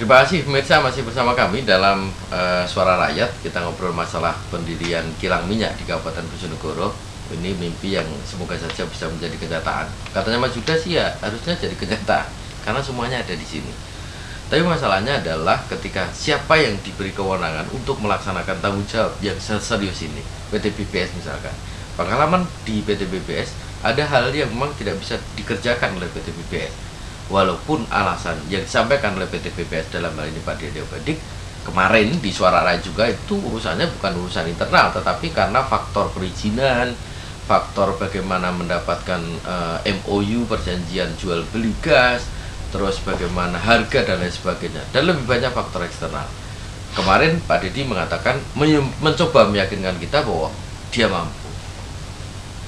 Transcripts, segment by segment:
Terima kasih pemirsa, masih bersama kami dalam Suara Rakyat. Kita ngobrol masalah pendirian kilang minyak di Kabupaten Bojonegoro. Ini mimpi yang semoga saja bisa menjadi kenyataan. Katanya Mas Yuda sih ya harusnya jadi kenyataan, karena semuanya ada di sini. Tapi masalahnya adalah ketika siapa yang diberi kewenangan untuk melaksanakan tanggung jawab yang serius ini. PT BPS misalkan. Pengalaman di PT BPS ada hal yang memang tidak bisa dikerjakan oleh PT BPS. Walaupun alasan yang disampaikan oleh PT BPS dalam hal ini Pak Dede Obadik kemarin di Suara Rakyat juga itu urusannya bukan urusan internal, tetapi karena faktor perizinan, faktor bagaimana mendapatkan MOU perjanjian jual beli gas, terus bagaimana harga dan lain sebagainya, dan lebih banyak faktor eksternal. Kemarin Pak Dede mengatakan mencoba meyakinkan kita bahwa dia mampu.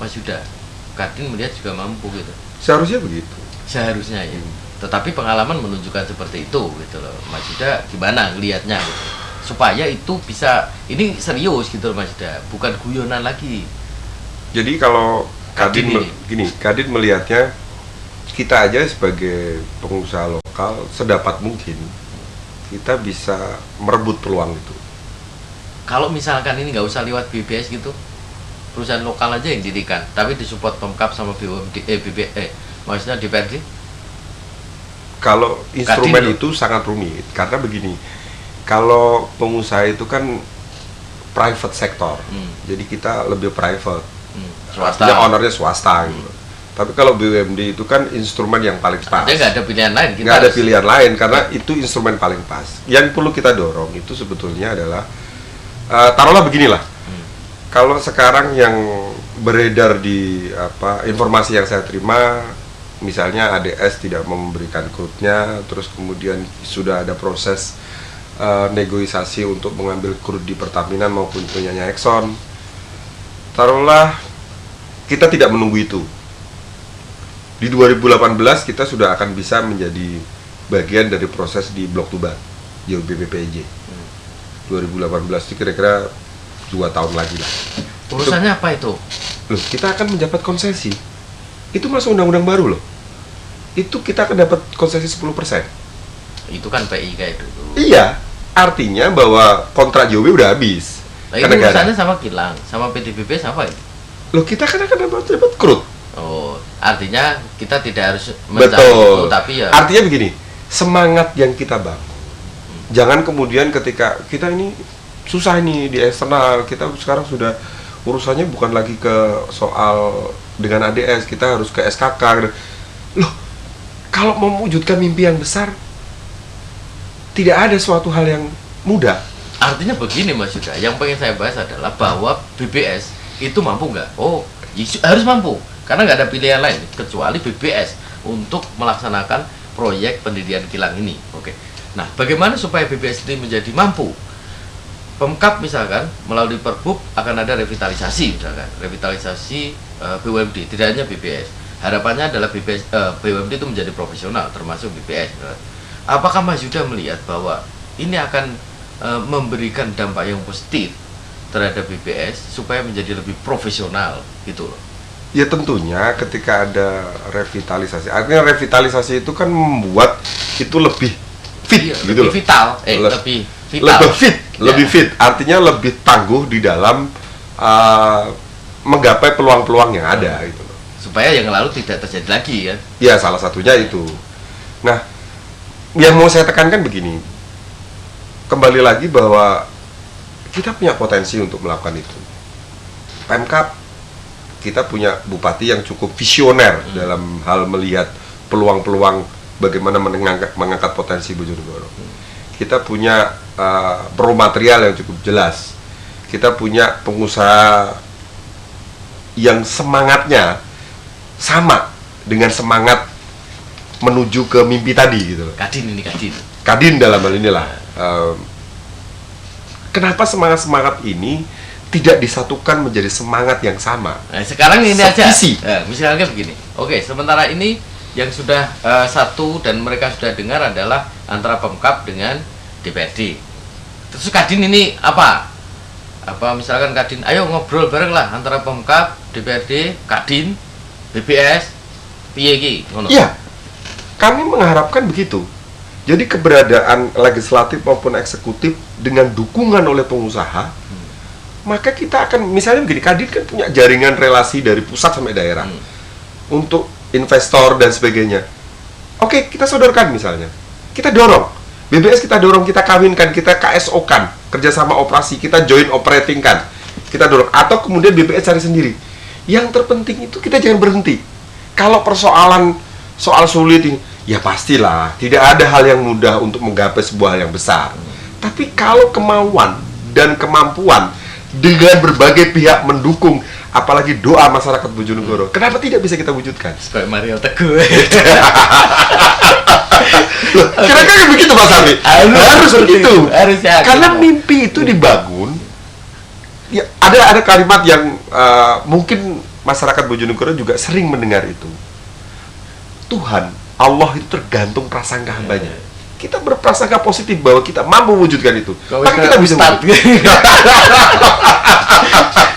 Mas Yuda, Kadin melihat juga mampu gitu. Seharusnya begitu. Seharusnya ya. Tetapi pengalaman menunjukkan seperti itu gitu loh. Mas Yuda gimana ngelihatnya gitu. Supaya itu bisa, ini serius gitu loh Mas Yuda, bukan guyonan lagi. Jadi kalau Kadin Kadin Kadin melihatnya kita aja sebagai pengusaha lokal sedapat mungkin kita bisa merebut peluang itu. Kalau misalkan ini nggak usah lewat BPS gitu, perusahaan lokal aja yang didirikan, tapi disupport Pemkap sama maksudnya DPRD. Kalau instrumen Kadin itu sangat rumit karena begini, kalau pengusaha itu kan private sector, jadi kita lebih private, Swasta. artinya ownernya swasta gitu. Tapi kalau BUMD itu kan instrumen yang paling pas. Dia nggak ada pilihan lain. Nggak ada pilihan lain karena itu instrumen paling pas. Yang perlu kita dorong itu sebetulnya adalah taruhlah beginilah. Kalau sekarang yang beredar di informasi yang saya terima, misalnya ADS tidak memberikan crude-nya, terus kemudian sudah ada proses negosiasi untuk mengambil crude di Pertamina maupun punyanya Exxon. Taruhlah kita tidak menunggu itu. Di 2018 kita sudah akan bisa menjadi bagian dari proses di Blok Tuban, JOBPPJ. 2018 itu kira-kira 2 tahun lagi lah. Urusannya apa itu? Loh, kita akan mendapat konsesi. Itu masuk undang-undang baru loh. Itu kita akan dapat konsesi 10%. Itu kan PI kayak dulu. Iya, artinya bahwa kontrak JOB udah habis. Nah, itu urusannya sama kilang, sama PT BPS apa itu? Loh, kita kan akan dapat crude. Oh, artinya kita tidak harus mencari Betul. itu, tapi ya. Artinya begini, semangat yang kita bangun. Jangan kemudian ketika kita ini susah nih di eksternal, kita sekarang sudah urusannya bukan lagi ke soal dengan ADS, kita harus ke SKK. Loh, kalau mau mewujudkan mimpi yang besar, tidak ada suatu hal yang mudah. Artinya begini Mas Yuda, yang pengen saya bahas adalah bahwa BPS itu mampu nggak? Oh, harus mampu, karena nggak ada pilihan lain kecuali BPS untuk melaksanakan proyek pendirian kilang ini. Oke. Nah, bagaimana supaya BPS ini menjadi mampu? Pemkap misalkan melalui Perbup akan ada revitalisasi misalkan, revitalisasi BUMD, tidak hanya BPS. Harapannya adalah BUMD itu menjadi profesional, termasuk BPS. Apakah Mas Yuda melihat bahwa ini akan memberikan dampak yang positif terhadap BPS supaya menjadi lebih profesional gitu loh? Ya tentunya ketika ada revitalisasi, artinya revitalisasi itu kan membuat itu lebih fit, gitu lebih loh. Vital, lebih vital. Lebih fit, artinya lebih tangguh di dalam menggapai peluang-peluang yang ada gitu loh. Supaya yang lalu tidak terjadi lagi kan? Ya salah satunya itu. Nah, yang mau saya tekankan begini, kembali lagi bahwa kita punya potensi untuk melakukan itu. Pemkap, kita punya bupati yang cukup visioner dalam hal melihat peluang-peluang bagaimana mengangkat potensi Bojonegoro. Kita punya raw material yang cukup jelas. Kita punya pengusaha yang semangatnya sama dengan semangat menuju ke mimpi tadi gitu loh. Kadin dalam hal inilah. Kenapa semangat ini tidak disatukan menjadi semangat yang sama? Nah, sekarang ini aja. Nah, misalnya begini. Oke, sementara ini yang sudah satu dan mereka sudah dengar adalah antara Pemkap dengan DPRD. Terus Kadin ini apa? Misalkan Kadin, ayo ngobrol bareng lah antara Pemkap, DPRD, Kadin, BPS, piye iki ngono. Iya. Kami mengharapkan begitu. Jadi keberadaan legislatif maupun eksekutif dengan dukungan oleh pengusaha, maka kita akan, misalnya begini, Kadin kan punya jaringan relasi dari pusat sampai daerah untuk investor dan sebagainya. Oke, kita sodorkan misalnya, kita dorong BBS, kita dorong, kita kawinkan, kita KSO kan, kerjasama operasi, kita join operating kan, kita dorong, atau kemudian BBS cari sendiri. Yang terpenting itu kita jangan berhenti. Kalau persoalan soal sulit ini, ya pastilah tidak ada hal yang mudah untuk menggapai sebuah hal yang besar. Tapi kalau kemauan dan kemampuan dengan berbagai pihak mendukung, apalagi doa masyarakat Bojonegoro, kenapa tidak bisa kita wujudkan? Sebagai Mario Teguh. Loh, kira-kira begitu Mas Ami. Harus begitu. Harusnya. Karena mimpi itu dibangun. Ya, ada kalimat yang mungkin masyarakat Bojonegoro juga sering mendengar itu. Tuhan, Allah itu tergantung prasangka hambanya. Kita berprasangka positif bahwa kita mampu mewujudkan itu. Maka kita bisa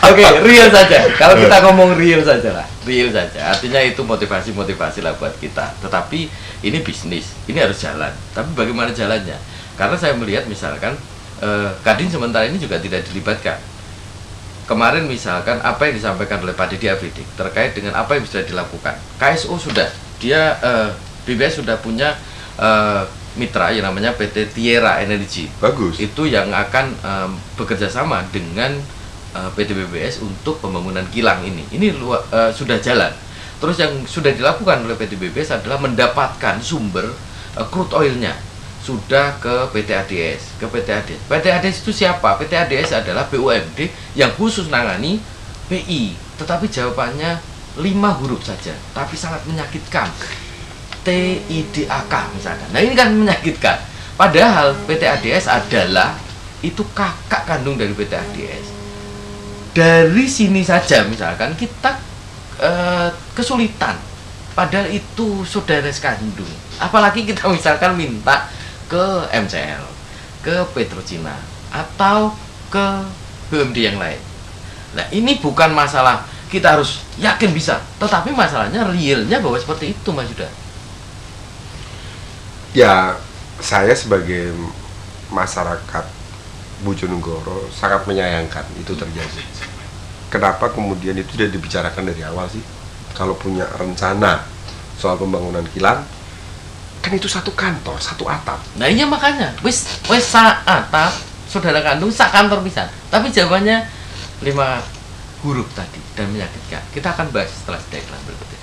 Oke, real saja. Kalau kita ngomong real saja lah, real saja. Artinya itu motivasi lah buat kita. Tetapi ini bisnis, ini harus jalan. Tapi bagaimana jalannya? Karena saya melihat misalkan Kadin sementara ini juga tidak dilibatkan. Kemarin misalkan apa yang disampaikan oleh Pak Didi Afridik terkait dengan apa yang sudah dilakukan. KSO sudah, dia BBS sudah punya mitra yang namanya PT Tiera Energy. Bagus. Itu yang akan bekerja sama dengan PT BBS untuk pembangunan kilang ini. Ini sudah jalan. Terus yang sudah dilakukan oleh PT BBS adalah mendapatkan sumber crude oilnya. Sudah ke PT ADS, PT ADS itu siapa? PT ADS adalah BUMD yang khusus nangani PI. Tetapi jawabannya 5 huruf saja, tapi sangat menyakitkan. TIDAK misalkan. Nah ini kan menyakitkan. Padahal PT ADS adalah itu kakak kandung dari PT ADS. Dari sini saja misalkan kita kesulitan. Padahal itu saudara sekandung. Apalagi kita misalkan minta ke MCL, ke Petrocina, atau ke BUMD yang lain. Nah ini bukan masalah kita harus yakin bisa, tetapi masalahnya realnya bahwa seperti itu Mas Yuda. Ya, saya sebagai masyarakat Bojonegoro sangat menyayangkan itu terjadi. Kenapa kemudian itu sudah dibicarakan dari awal sih? Kalau punya rencana soal pembangunan kilang, kan itu satu kantor, satu atap. Nah iya makanya, wis sak atap, saudara kandung sak kantor bisa. Tapi jawabannya 5 huruf tadi dan menyakitkan. Kita akan bahas setelah iklan berikut ini.